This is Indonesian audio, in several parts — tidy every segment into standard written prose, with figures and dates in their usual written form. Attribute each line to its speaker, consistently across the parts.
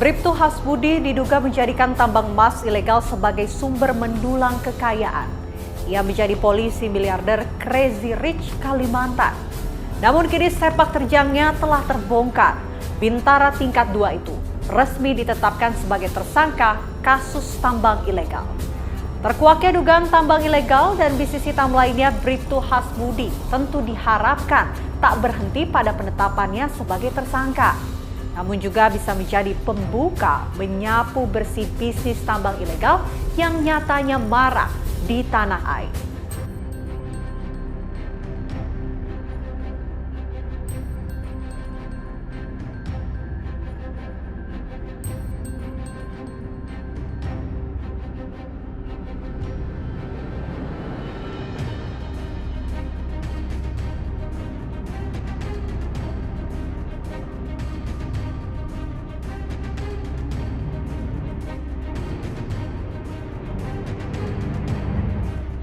Speaker 1: Bribtu Hasbudi diduga menjadikan tambang emas ilegal sebagai sumber mendulang kekayaan. Ia menjadi polisi miliarder Crazy Rich Kalimantan. Namun kini sepak terjangnya telah terbongkar. Bintara tingkat 2 itu resmi ditetapkan sebagai tersangka kasus tambang ilegal. Terkuaknya dugaan tambang ilegal dan bisnis hitam lainnya Bribtu Hasbudi tentu diharapkan tak berhenti pada penetapannya sebagai tersangka. Namun juga bisa menjadi pembuka menyapu bersih bisnis tambang ilegal yang nyatanya marak di tanah air.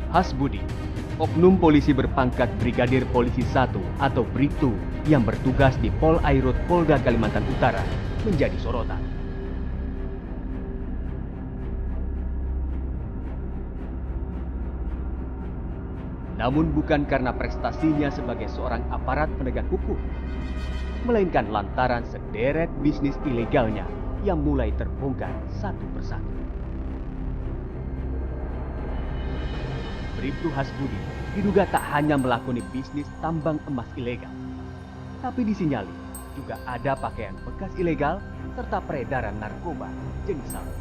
Speaker 2: Hasbudi, oknum polisi berpangkat Brigadir Polisi 1 atau Bribtu yang bertugas di Pol Airut Polda Kalimantan Utara menjadi sorotan. Namun bukan karena prestasinya sebagai seorang aparat penegak hukum, melainkan lantaran sederet bisnis ilegalnya yang mulai terbongkar satu persatu. Bribtu Hasbudi diduga tak hanya melakoni bisnis tambang emas ilegal, tapi disinyalir juga ada pakaian bekas ilegal serta peredaran narkoba jenis sabu.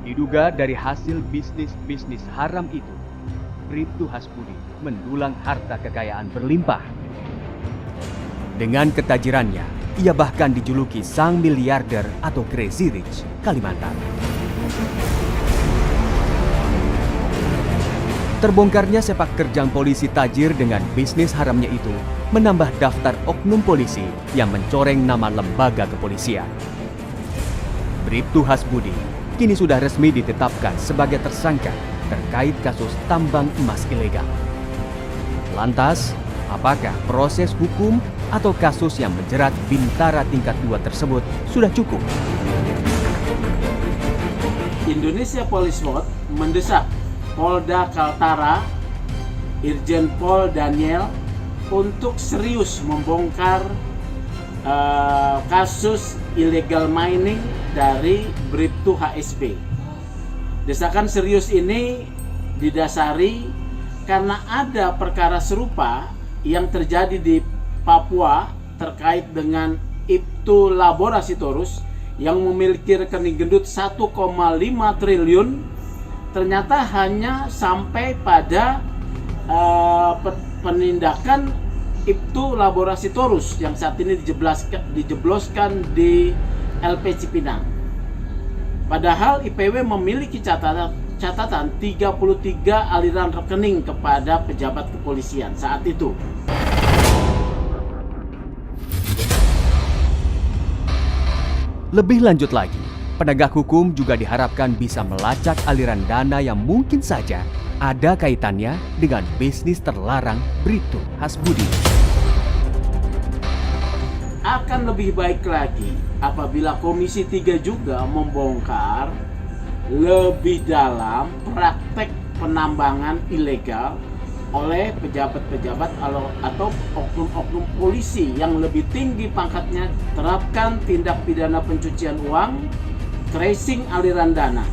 Speaker 2: Diduga dari hasil bisnis haram itu, Bribtu Hasbudi mendulang harta kekayaan berlimpah. Dengan ketajirannya, ia bahkan dijuluki sang miliarder atau Crazy Rich Kalimantan. Terbongkarnya sepak terjang polisi tajir dengan bisnis haramnya itu menambah daftar oknum polisi yang mencoreng nama lembaga kepolisian. Bribtu Hasbudi kini sudah resmi ditetapkan sebagai tersangka terkait kasus tambang emas ilegal. Lantas, apakah proses hukum atau kasus yang menjerat Bintara tingkat 2 tersebut sudah cukup?
Speaker 3: Indonesia Police Watch mendesak Polda Kaltara, Irjen Pol Daniel untuk serius membongkar kasus illegal mining dari Bribtu HSB. Desakan serius ini didasari karena ada perkara serupa yang terjadi di Papua terkait dengan Ibtu Laborasitorus yang memiliki rekening gendut 1,5 triliun ternyata hanya sampai pada penindakan Ibtu Laborasitorus yang saat ini dijebloskan di LP Cipinang. Padahal IPW memiliki catatan 33 aliran rekening kepada pejabat kepolisian saat itu.
Speaker 2: Lebih lanjut lagi, penegak hukum juga diharapkan bisa melacak aliran dana yang mungkin saja ada kaitannya dengan bisnis terlarang Bribtu Hasbudi.
Speaker 3: Akan lebih baik lagi apabila Komisi 3 juga membongkar lebih dalam praktek penambangan ilegal oleh pejabat-pejabat atau oknum-oknum polisi yang lebih tinggi pangkatnya, terapkan tindak pidana pencucian uang, tracing aliran dana.